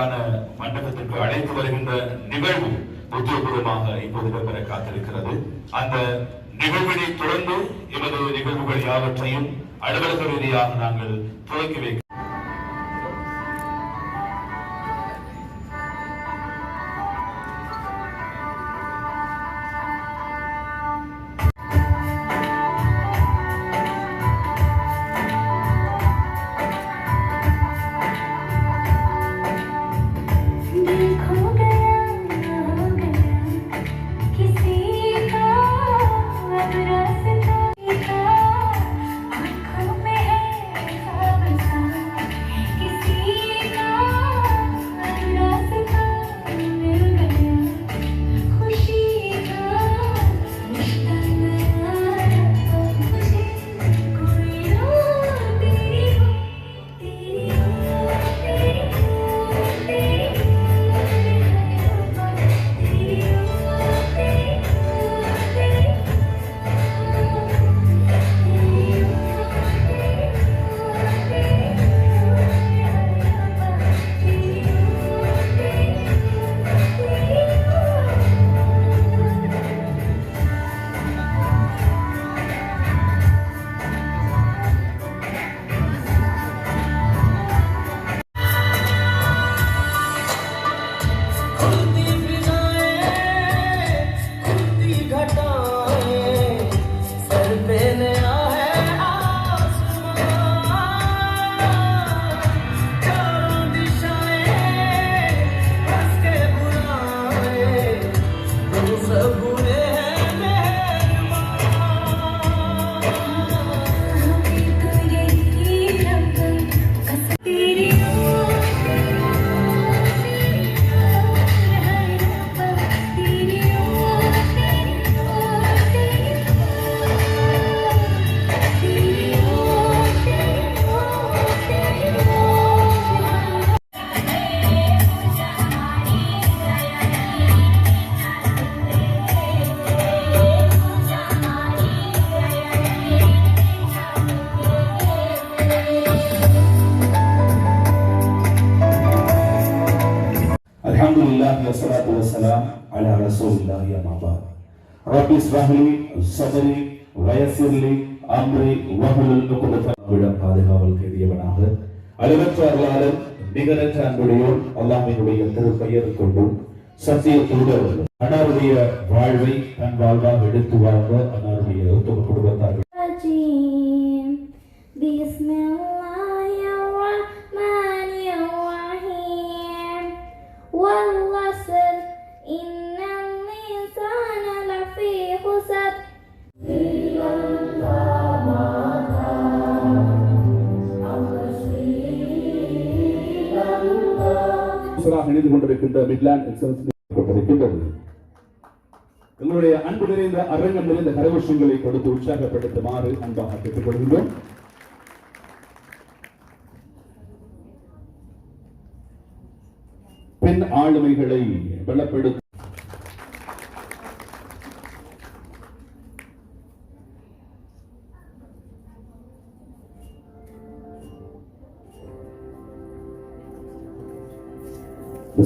பிரதான மண்டபத்திற்கு அழைத்து வருகின்ற நிகழ்வு உத்தியோகபூர்வமாக இப்போது இடம்பெற காத்திருக்கிறது. அந்த நிகழ்வினை தொடர்ந்து எமது நிகழ்வுகள் யாவற்றையும் அலுவலக ரீதியாக நாங்கள் துவக்கி வைக்க والصلاة والسلام على رسول الله أما بعد رب اشرح لي صدري ويسر لي أمري واحلل عقدة من பாதுகாவல் கேதியவனாக அளவற்ற அருளாளன் நிகரற்ற அன்புடையோன் அல்லாஹ்வினுடைய திருப்பெயர் கொண்டு சத்திய தூதர் அன்னாருடைய வாழ்வை தன் வாழ்வாக எடுத்து வாழ்ந்த அன்னாருடைய உத்தம குடும்பத்தார்கள் والعصر إن الإنسان لفي خسر இணைந்து கொண்டிருக்கின்ற மிட்லாண்ட் எக்ஸலன்ஸ் எங்களுடைய அன்பு நிறைந்த அரங்கம் நிறைந்த கரகோஷங்களை கொடுத்து உற்சாகப்படுத்துமாறு அன்பாக கேட்டுக் கொள்கின்றோம். பெண் ஆளுமைகளை பலப்படுத்த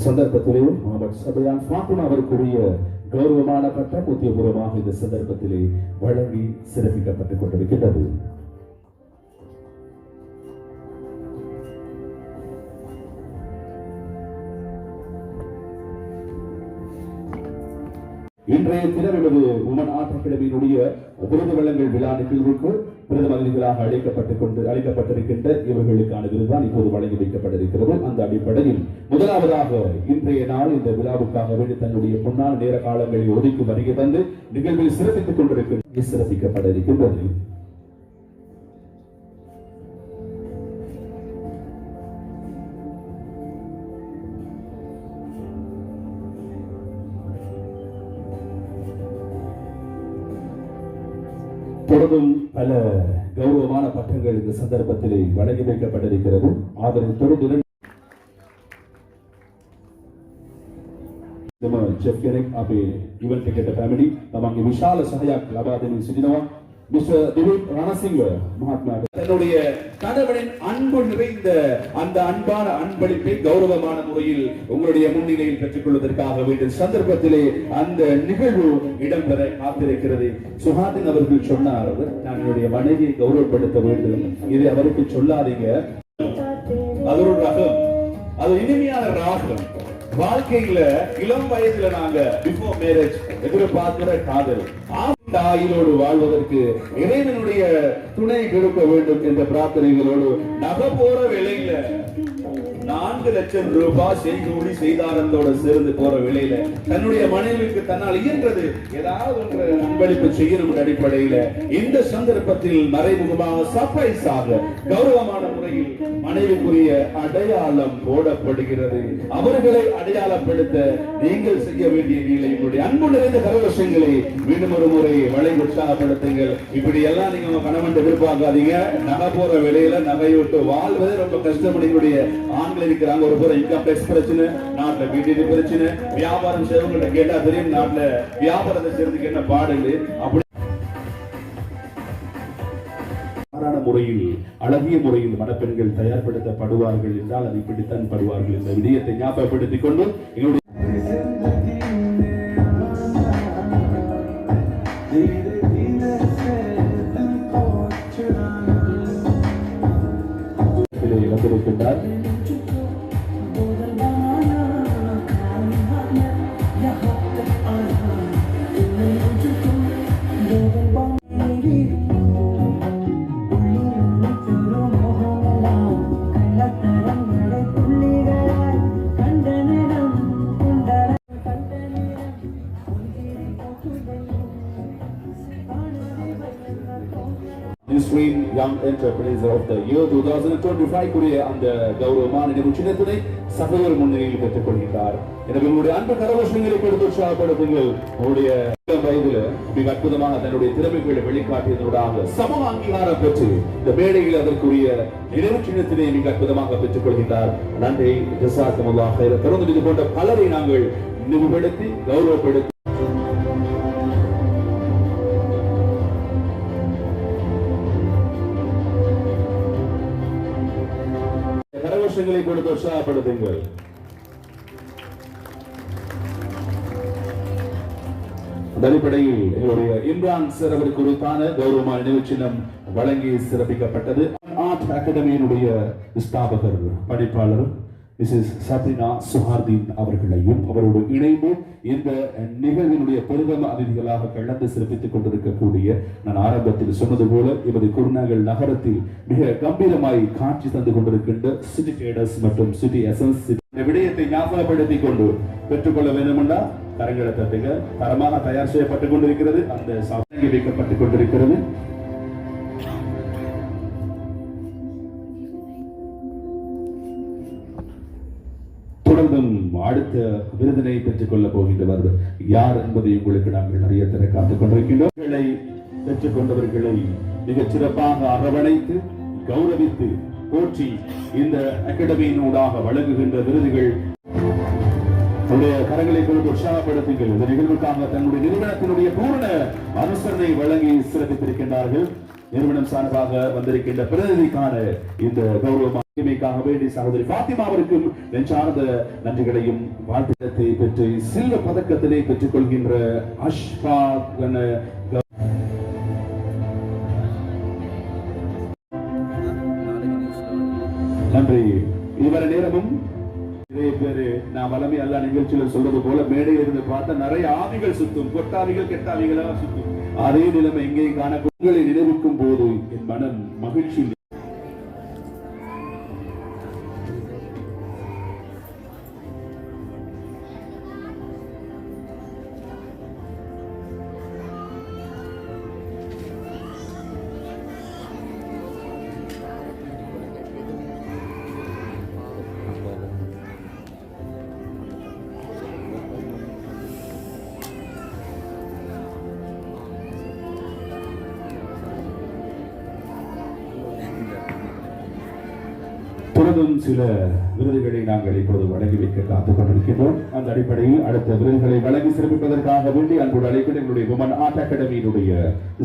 சந்தர்ப்பத்திலே முகமது சபையான் ஃபாத்திமா அவருக்குரிய கௌரவமான பட்டம் உத்தியோகபூர்வமாக இந்த சந்தர்ப்பத்திலே வழங்கி சிறப்பிக்கப்பட்டுக் கொண்டிருக்கின்றது. இன்றைய தினம் நமது உமன் ஆர்ட் அகாடமியினுடைய விருது வழங்கல் விழா நிகழ்வுக்கு பிரதம அதிதிகளாக அழைக்கப்பட்டிருக்கின்ற இவர்களுக்கான விருதுதான் இப்போது வழங்கி வைக்கப்பட்டிருக்கிறது. அந்த அடிப்படையில் முதலாவதாக இன்றைய நாள் இந்த விழாவுக்காக வேண்டி தன்னுடைய முன்னாள் நேர காலங்களை ஒதுக்கி வருகை தந்து நிகழ்வில் சிறப்பித்துக் கொண்டிருக்கின்ற சிறப்பிக்கப்பட இருக்கின்றது. தொடர்ந்தும் பல கௌரவமான பட்டங்கள் இந்த சந்தர்ப்பத்திலே வழங்கி வைக்கப்பட்டிருக்கிறது. அதனை தொடர்ந்து जेव्हा चेफ केनेक आपे इव्हेंट टिकेट फॅमिली तमांगे विशाल सहाय्यक लाभा देणी सिदिनवा மிஸ்டர் திலீப் ரணசிங்க மகாத்மா தன்னுடைய கணவனின் அன்பு நிறைந்த அந்த அன்பான அன்பளிப்பை கௌரவமான முறையில் உங்களுடைய முன்னிலையில் பெற்றுக் கொள்வதற்காக வேண்டிய சந்தர்ப்பத்திலே அந்த நிகழ்வு இடம்பெற காத்திருக்கிறது. சுஹாதின் அவர்கள் சொன்னார், நான் என்னுடைய மனைவியை கௌரவப்படுத்த வேண்டும், இது அவருக்கு சொல்லாதீங்க, அது ஒரு ரகம், அது இனிமையான ராகம். வாழ்க்கையில இளம் வயதுல நாங்க பிஃபோர் மேரேஜ் எதிர்பார்க்கிற காதல் தாயிலோடு வாழ்வதற்கு இறைவனுடைய துணை கொடுக்க வேண்டும் என்ற பிரார்த்தனைகளோடு நகை போற வேளையில 4 லட்சம் ரூபாய் செய்கூலி செய்தாரத்தோட சேர்ந்து போற வேளையில தன்னுடைய மனைவிக்கு தன்னால் இயன்றது ஏதாவது ஒன்று அன்பளிப்பு செய்யணும் அடிப்படையில இந்த சந்தர்ப்பத்தில் மறைமுகமாக சர்ப்ரைஸாக கௌரவமான முறையில் மனைவிக்குரிய அடையாளம் போடப்படுகிறது. அவர்களை அடையாளப்படுத்த நீங்கள் செய்ய வேண்டிய நிலை உங்களுடைய அன்பு நிறைந்த கரவசங்களை மீண்டும் ஒரு முறை வளை உற்சாகப்படுத்துங்கள். இப்படி எல்லாம் நீங்க கணவன் எதிர்பார்க்காதீங்க. நகை போற வேளையில நகையோட்டு வாழ்வதே ரொம்ப கஷ்டப்படிகளுடைய ஆண்கள் இருக்கிறாங்க. ஒரு புறம் இன்கம் டேக்ஸ் பிரச்சனை, நாட்டுல பிடிடி பிரச்சனை, வியாபாரம் செய்வங்கள்ட்ட கேட்டா தெரியும் நாட்டுல வியாபாரத்தை சேர்ந்து என்ன பாடுது. அப்படி முறையில் அழகிய முறையில் மணப்பெண்கள் தயார்படுத்தப்படுவார்கள் என்றால் அது இப்படித்தான் படுவார்கள் என்ற விடயத்தை ஞாபகப்படுத்திக் கொண்டு எங்களுடைய இழந்திருக்கின்றார். Young Entrepreneur of the Year 2025 கூடிய அந்த கௌரவமான நிகழ்ச்சியினை சபையோர் முன்னிலையில் பெற்றுக் கொள்கிறார். எனவே உங்களுடைய அன்பு கரகோஷங்களை கொடுத்து உற்சாகப்படுத்துங்கள். உங்களுடைய வயதுல மிக அற்புதமாக தன்னுடைய திறமைகளை வெளிக்காட்டியதோடாக சம அங்கீகாரம் பெற்று இந்த மேடையில் அதற்குரிய நினைவு சின்னத்தினை மிக அற்புதமாக பெற்றுக் கொள்கிறார். நன்றி, ஜஸாக்கமுல்லாஹ் ஹைர். தொடர்ந்து இது போன்ற பலரை நாங்கள் நினைவுபடுத்தி கௌரவப்படுத்தி கரகோஷங்களை கொடுத்து உற்சாகப்படுத்துங்கள். அடிப்படையில் எங்களுடைய இம்ரான் சார் அவருக்கு குறித்தான கௌரவமான நினைவு சின்னம் வழங்கி சிறப்பிக்கப்பட்டது. ஆர்ட் அகாடமியினுடைய ஸ்தாபகர் படைப்பாளர் மிஸ்ஸஸ் சப்ரினா சுஹார்தீன் அவர்களையும் அவரோடு இணைந்து இந்த நிகழ்வினுடைய பெருந்தம அதிதிகளாக கலந்து சிறப்பித்துக் கொண்டிருக்கக்கூடிய நான் ஆரம்பத்தில் சொன்னது போல எமது குருநகர் நகரத்தில் மிக கம்பீரமாய் காட்சி தந்து கொண்டிருக்கின்ற சிட்டி ட்ரேடர்ஸ் மற்றும் சிட்டி எசன்ஸ் விடயத்தை ஞாபகப்படுத்திக் கொண்டு பெற்றுக்கொள்ள வேண்டும் என்றால் கரங்களை தட்டுங்க. தரமாக தயார் செய்யப்பட்டுக் கொண்டிருக்கிறது, அந்த சாதனை வைக்கப்பட்டுக் கொண்டிருக்கிறது. தொடர்ந்தும் அடுத்த விருதினை பெற்றுக் கொள்ளப் போகின்றவர் யார் என்பதை உங்களுக்கு நாங்கள் நிறைய தர காத்துக் கொண்டிருக்கின்றோம். பெற்றுக் கொண்டவர்களை மிகச் சிறப்பாக அரவணைத்து கௌரவித்து போற்றி இந்த அகாடமியினூடாக வழங்குகின்ற விருதுகள் கரங்களை கொடுத்து உற்சாகப்படுத்துங்கள். இந்த நிகழ்வுக்காக தன்னுடைய நிறுவனத்தினுடைய பூரண அனுசரணை வழங்கி சிறப்பித்திருக்கின்றார்கள். நிறுவனம் சார்பாக வந்திருக்கின்ற பிரதிநிதிக்கான இந்த கௌரவமாக வேண்டி சகோதரி பாத்திமா அவருக்கும் நெஞ்சார்ந்த நன்றிகளையும் வாழ்த்துக்களை பெற்று சில்வ பதக்கத்திலே பெற்றுக் கொள்கின்ற அஷ்பாக் நன்றி. இதுவரை நேரமும் இதே பேரு நான் வளமை எல்லா நிகழ்ச்சியில சொல்றது போல மேடையில் இருந்து பார்த்தா நிறைய ஆவிகள் சுத்தும், கொட்டாவிகள் கெட்டாவிகளா சுத்தும். அதே நிலைமை எங்கேயும் காண உங்களை நினைவுக்கும் போது என் மனம் மகிழ்ச்சி. தொடர்ந்தும் சில விருதுகளை நாங்கள் இப்போது வழங்கி வைக்க காத்துக் கொண்டிருக்கின்றோம். அந்த அடிப்படையில் அடுத்த விருதுகளை வழங்கி சிறப்பிப்பதற்காக வேண்டி அன்போடு அழைக்கின்ற எங்களுடைய விமன் ஆர்ட் அகாடமியினுடைய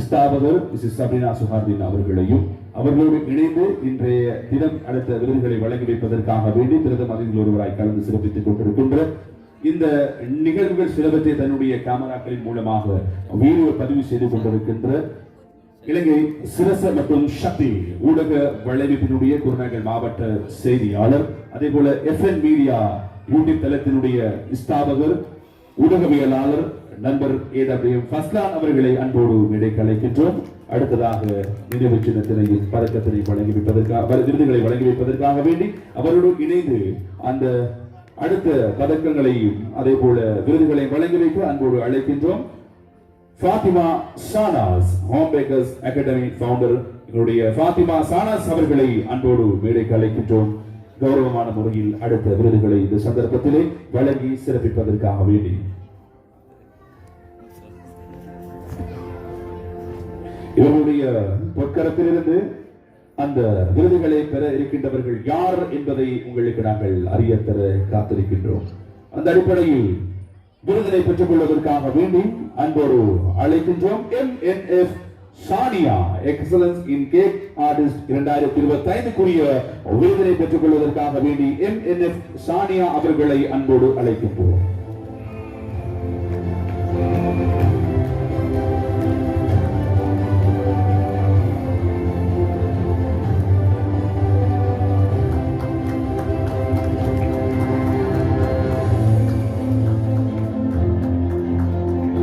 ஸ்தாபகர் மிஸ்ஸஸ் சப்ரீனா சுஹார்தீன் அவர்களையும் அவர்களோடு இணைந்து இன்றைய தினம் அடுத்த விருதுகளை வழங்கி வைப்பதற்காக வேண்டி பிரதம அதிதிகள் ஒருவராய் கலந்து சிறப்பித்துக் கொண்டிருக்கின்ற இந்த நிகழ்வுகள் சிலவற்றை தன்னுடைய கேமராக்களின் மூலமாக வீடியோ பதிவு செய்து கொண்டிருக்கின்ற இலங்கை சிரச மற்றும் சக்தி ஊடக வலையமைப்பினுடைய குருநாகல் மாவட்ட செய்தியாளர், அதே போல FN மீடியா யூடியூப் தளத்தினுடைய ஸ்தாபகர் ஊடகவியலாளர் நண்பர் AWM ஃபஸ்லான் அவர்களை அன்போடு மேடைக்கு அழைக்கின்றோம். அடுத்ததாக நினைவு சின்னத்தினையும் பதக்கத்தினை வழங்கி வைப்பதற்காக விருதுகளை வழங்கி வைப்பதற்காக வேண்டி அவரோடு இணைந்து அந்த அடுத்த பதக்கங்களையும் அதே போல விருதுகளை வழங்கி வைக்க அன்போடு அழைக்கின்றோம். Fathima Shanas home bakers academy founder எங்களுடைய ஃபாத்திமா சானாஸ் அவர்களை அன்போடு மேடைக்கு அழைக்கின்றோம். கௌரவமான முறையில் அடுத்த விருதுகளை இந்த சந்தர்ப்பத்திலே வழங்கி சிறப்பிப்பதற்காக வேண்டி இவருடைய பொற்கரத்திலிருந்து அந்த விருதுகளை பெற இருக்கின்றவர்கள் யார் என்பதை உங்களுக்கு நாங்கள் அறிய தர காத்திருக்கின்றோம். அந்த அடிப்படையில் விருதினை பெற்றுக் கொள்வதற்காக வேண்டி அன்போடு அழைக்கின்றோம். MNF சானியா எக்ஸலன்ஸ் இன் கேக் ஆர்டிஸ்ட் 2025 விருதினை பெற்றுக் கொள்வதற்காக வேண்டி MNF சானியா அவர்களை அன்போடு அழைக்கின்றோம்.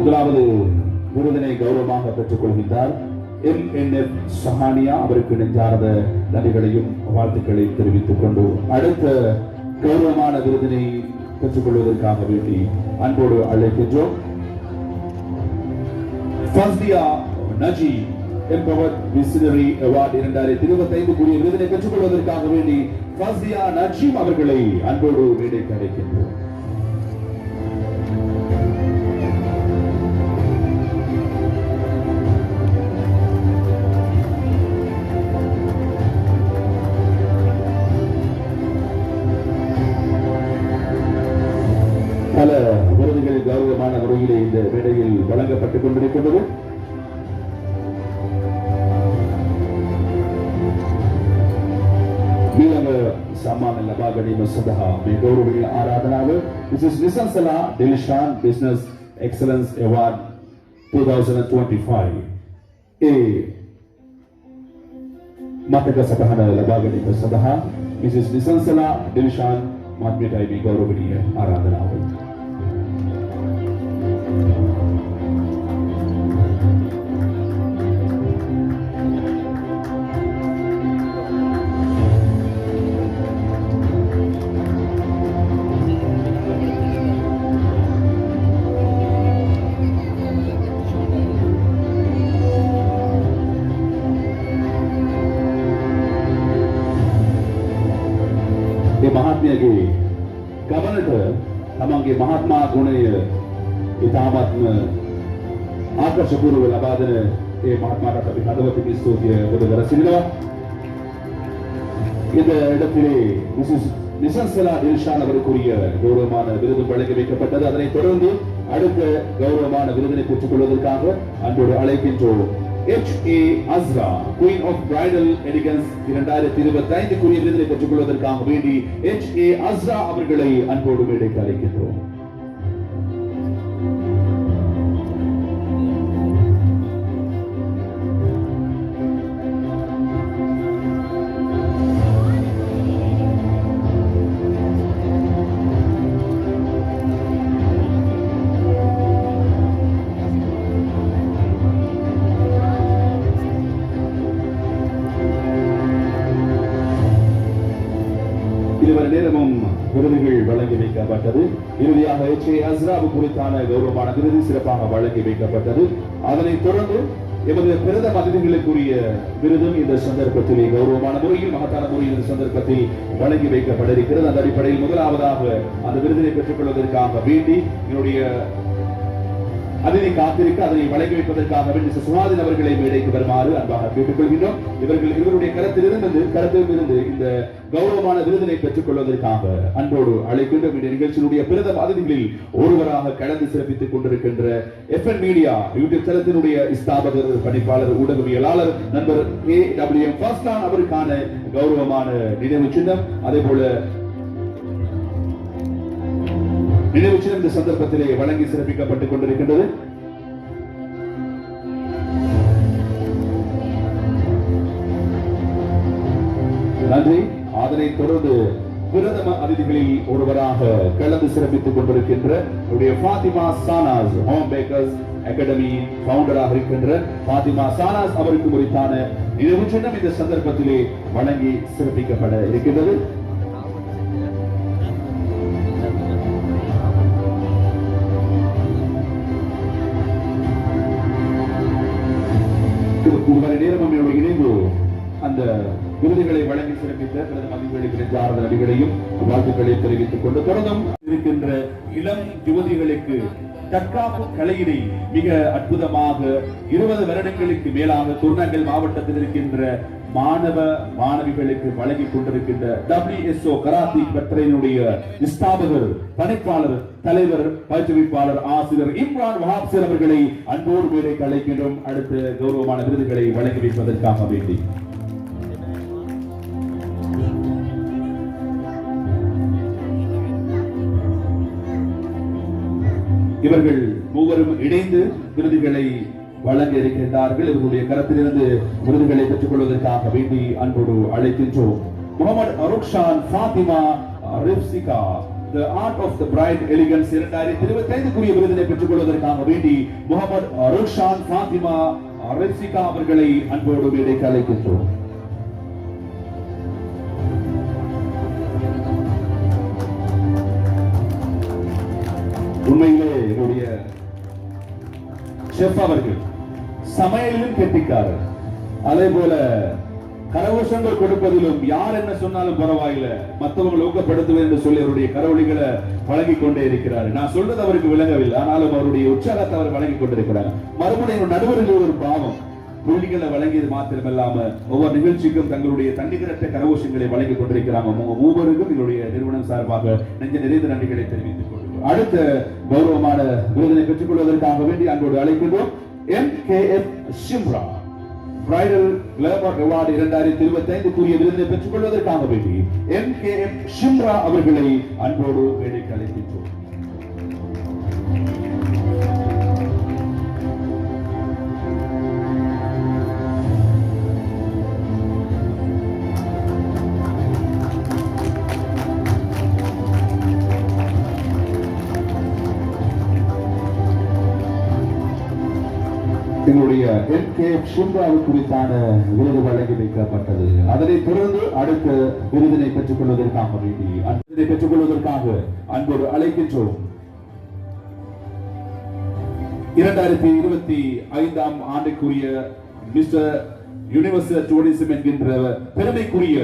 முதலாவது விருதினை கௌரவமாக பெற்றுக் கொள்கின்றார் MNF சஹானியா. அவருக்கு நெஞ்சார்ந்த நன்றிகளையும் வாழ்த்துக்களையும் தெரிவித்துக் கொண்டு அடுத்த கௌரவமான விருதினை பெற்றுக் கொள்வதற்காக வேண்டி அன்போடு அழைக்கின்றோம். ஃபஸ்தியா நஜி எம்பவர் விசினரி அவார்டு 2025 விருதினை பெற்றுக் கொள்வதற்காக வேண்டி ஃபஸ்தியா நஜீம் அவர்களை அன்போடு மேடைக்கு அழைக்கின்றோம். பல விருதுகள் கௌரவமான முறையிலே இந்த மேடையில் வழங்கப்பட்டுக் கொண்டிருக்கின்றது. सामान लबागड़ी में सदहा में गौरवी आराधना this is Nisansala Dilshan business excellence award 2025 ए मतक सपहन लबागड़ी में सदहा दिस इज निसंसला दिलशान मातमिटाई में गौरवी आराधना महात्म्यगे गमनट तमंगे महात्मा गुणे इतामत्म आकर्षपूर्व लबादन ए महात्मा तभी हदवती स्तुतिय बुद्धरसिल्वा இந்த இடத்திலே மிஸ்ஸஸ் நிசன்சலா தில்ஷான் அவருக்குரிய கௌரவமான விருது வழங்கி வைக்கப்பட்டது. அதனைத் தொடர்ந்து அடுத்த கௌரவமான விருதினை பெற்றுக் கொள்வதற்காக அன்போடு அழைக்கின்றோம். H.A. Azra, Queen of Bridal Elegance 2025 விருதினை பெற்றுக் கொள்வதற்காக வேண்டி H.A. Azra அவர்களை அன்போடு மேடைக்கு அழைக்கின்றோம். இதுவரை நேரமும் விருதுகள் வழங்கி வைக்கப்பட்டது. இறுதியாக H.A. அஸ்ராவு குறித்தான கௌரவமான விருது சிறப்பாக வழங்கி வைக்கப்பட்டது. அதனைத் தொடர்ந்து எமது பிரதம அதிதிகளுக்குரிய விருதும் இந்த சந்தர்ப்பத்தில் கௌரவமான முறையில் மகத்தான முறையில் இந்த சந்தர்ப்பத்தில் வழங்கி வைக்கப்பட இருக்கிறது. அந்த அடிப்படையில் முதலாவதாக அந்த விருதினை பெற்றுக் கொள்வதற்காக வேண்டி என்னுடைய அதனை காத்திருக்க அதனை வழங்கி வைப்பதற்காக சுவாதின் அவர்களை மேடைக்கு வருமாறு அன்பாக கேட்டுக்கொள்கின்றோம். இவர்கள் இவருடைய கருத்திலிருந்து இந்த கௌரவமான விருதினை பெற்றுக் கொள்வதற்காக அன்போடு அழைக்கின்றோம். இந்த நிகழ்ச்சியினுடைய பிரதம அதிதிகளில் ஒருவராக கலந்து சிறப்பித்துக் கொண்டிருக்கின்ற FN மீடியா யூடியூப் தளத்தினுடைய ஸ்தாபகர், பணிப்பாளர், ஊடகவியலாளர் நண்பர் AWM ஃபர்ஸ்டான் அவருக்கான கௌரவமான நினைவு சின்னம், அதே போல நினைவு சின்னம் இந்த சந்தர்ப்பத்திலே வழங்கி சிறப்பிக்கப்பட்டுக் கொண்டிருக்கின்றது. நன்றி. அதனைத் தொடர்ந்து பிரதம அதிதிகளில் ஒருவராக கலந்து சிறப்பித்துக் கொண்டிருக்கின்ற Fathima Shanas, home bakers academy பவுண்டராக இருக்கின்ற ஃபாத்திமா சானாஸ் அவருக்கு குறித்தான நினைவு சின்னம் இந்த சந்தர்ப்பத்திலே வழங்கி சிறப்பிக்கப்பட இருக்கின்றது. இதுவரை நேரம் இணைந்து அந்த விருதுகளை வழங்கி சிறப்பித்த பிரதம அதிதிகளுக்கு ஆறுதல் நடிகளையும் வாழ்த்துக்களை தெரிவித்துக் கொண்டு தொடர்ந்தும் இருக்கின்ற இளம் யுவதிகளுக்கு தற்காப்பு கலையினை மிக அற்புதமாக 20 வருடங்களுக்கு மேலாக திருநெல்வேலி மாவட்டத்தில் இருக்கின்ற மாணவ மாணவிகளுக்கு வழங்கிக் கொண்டிருக்கின்ற WSO கராத்தி பட்டறையினுடைய ஸ்தாபகர், பணிப்பாளர், தலைவர், பயிற்றுவிப்பாளர், ஆசிரியர் இம்ரான் வஹாப் சார் அவர்களை அன்போடு மேடைக்கு அழைக்கின்றோம். அடுத்த கௌரவமான விருதுகளை வழங்கி வைப்பதற்காக வேண்டி இவர்கள் மூவரும் இணைந்து விருதுகளை வழங்க இருக்கின்றார்கள். இவர்களுடைய கரத்திலிருந்து விருதுகளை பெற்றுக் கொள்வதற்காக வேண்டி அன்போடு அழைக்கின்றோம். Mohammed அருக்ஷான் Fathima ரிப்சிகா The Art of the Bride Elegance 2025 விருதினை பெற்றுக் கொள்வதற்காக வேண்டி முகமது அருக்ஷான் ஃபாத்திமா ரிப்சிகா அவர்களை அன்போடு மேடைக்கு அழைக்கின்றோம். உண்மையிலே என்னுடைய ஷெஃப் அவர்கள் சமையலிலும் கெட்டிக்காரர், அதே போல கரகோஷங்கள் கொடுப்பதிலும் யார் என்ன சொன்னாலும் பரவாயில்லை, மற்றவங்களை ஊக்கப்படுத்துவேன் என்று சொல்லி அவருடைய கரவொலிகளை வழங்கிக் கொண்டே இருக்கிறார். நான் சொல்றது அவருக்கு விளங்கவில்லை, ஆனாலும் அவருடைய உற்சாகத்தை அவர் வழங்கிக் கொண்டிருக்கிறார். மறுபடியும் நடுவரில் ஒரு பாவம் புள்ளிகளை வழங்கியது மாத்திரமல்லாம ஒவ்வொரு நிகழ்ச்சிக்கும் தங்களுடைய தன்னிகரற்ற கரகோஷங்களை வழங்கிக் கொண்டிருக்கிறாங்க. மூவருக்கும் எங்களுடைய நிறுவனம் சார்பாக நெஞ்ச நிறைந்த நன்றிகளை தெரிவித்துக் கொள்கிறோம். அடுத்த கௌரவமான விருதினை பெற்றுக் கொள்வதற்காக வேண்டி அன்போடு அழைக்கின்றோம். MKF ஷிம்ரா பிரைடல் கிளாமர் அவார்டு 2025 விருதினை பெற்றுக் கொள்வதற்காக வேண்டி MKF ஷிம்ரா அவர்களை அன்போடு மேடைக்கு அழைக்கின்றோம். எங்களுடைய MKF ஷிம்ராவுக்கு குறித்தான விருது வழங்கி வைக்கப்பட்டது. அதனைத் தொடர்ந்து அடுத்த விருதினை பெற்றுக் கொள்வதற்காக வேண்டி பெற்றுக் கொள்வதற்காக அன்போடு அழைக்கின்றோம். 2025 ஆண்டுக்குரிய மிஸ்டர் யூனிவர்சல் டூரிசம் என்கின்ற பெருமைக்குரிய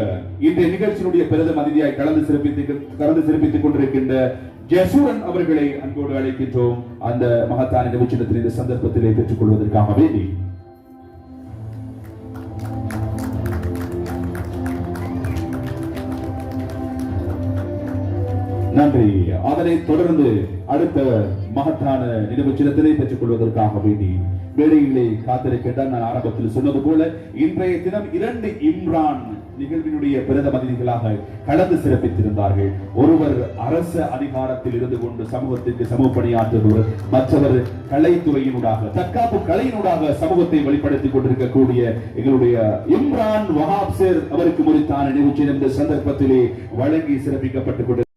இந்த நிகழ்ச்சியினுடைய பிரதம அதிதியாய் கலந்து சிறப்பித்துக் கொண்டிருக்கின்ற ஜெசூரன் அவர்களை அன்போடு அழைக்கின்றோம். அந்த மகத்தான நிகழ்ச்சியில் இந்த சந்தர்ப்பத்திலே பெற்றுக் கொள்வதற்காக வேண்டி நன்றி. அதனைத் தொடர்ந்து அடுத்த மகத்தான நினைவு சின்னத்தினை பெற்றுக் கொள்வதற்காக வேண்டி மேடையிலே காத்திருக்கின்றார். நான் ஆரம்பத்தில் சொன்னது போல இன்றைய தினம் 2 இம்ரான் நிகழ்வினுடைய பிரதம அதிதிகளாக கலந்து சிறப்பித்திருந்தார்கள். ஒருவர் அரச அதிகாரத்தில் இருந்து கொண்டு சமூகத்திற்கு சமூக பணியாற்றுபவர், மற்றவர் கலைத்துறையினூடாக தற்காப்பு கலையினூடாக சமூகத்தை வெளிப்படுத்திக் கொண்டிருக்கக்கூடிய எங்களுடைய இம்ரான் வஹாப் சார் அவருக்கு முறித்தான நிகழ்ச்சி இந்த சந்தர்ப்பத்திலே வழங்கி சிறப்பிக்கப்பட்டுக் கொண்டு